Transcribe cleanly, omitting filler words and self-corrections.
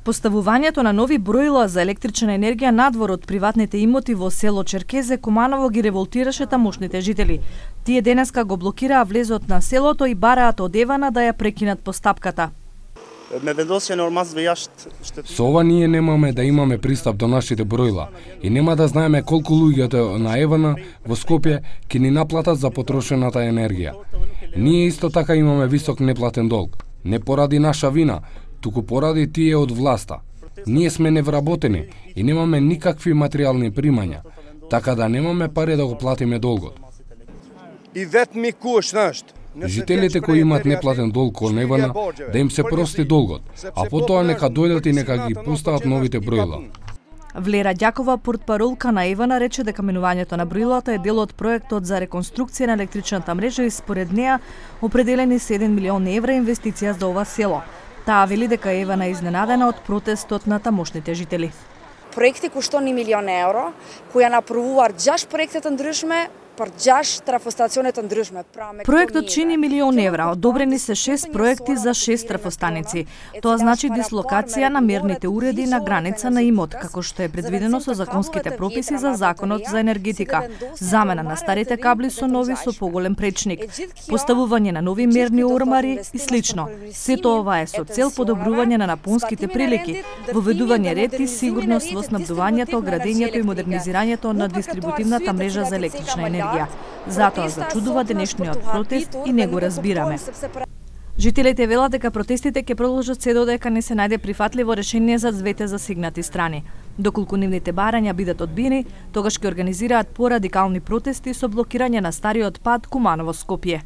Поставувањето на нови броила за електрична енергија надвор од приватните имоти во село Черкезе, Куманово ги револтираше тамошните жители. Тие денеска го блокираа влезот на селото и бараат од Евана да ја прекинат постапката. Со ова ние немаме да имаме пристап до нашите броила и нема да знаеме колку луѓето на Евана во Скопје ќе ни наплатат за потрошената енергија. Ние исто така имаме висок неплатен долг. Не поради наша вина, туку поради тие од власта. Ние сме невработени и немаме никакви материјални примања, така да немаме пари да го платиме долгот. Жителите кои имаат неплатен долг кон Евана, да им се прости долгот, а потоа нека дојдат и нека ги постават новите броила. Влера Ѓакова, портпаролка на Евана, рече дека менувањето на броилата е дел од проектот за реконструкција на електричната мрежа и според неа определени 7 милиони евра инвестиција за ова село. Таа вели дека Евана е изненадена од протестот на тамошните жители. Проекти коштони милион евро, кои ја направуваат џаш проектот ндржме, Проектот чини милион евра, одобрени се 6 проекти за 6 трафостаници. Тоа значи дислокација на мерните уреди на граница на имот, како што е предвидено со законските прописи за Законот за енергетика, замена на старите кабли со нови со поголем пречник, поставување на нови мерни ормари и слично. Сето ова е со цел подобрување на напонските прилики, воведување ред и сигурност во снабдувањето, градењето и модернизирањето на дистрибутивната мрежа за електрична енергија. Затоа зачудува денешниот протест и не го разбираме. Жителите велат дека протестите ќе продолжат се додека не се најде прифатливо решение за двете засегнати страни. Доколку нивните барања бидат одбиени, тогаш ќе организираат порадикални протести со блокирање на стариот пат Куманово-Скопје.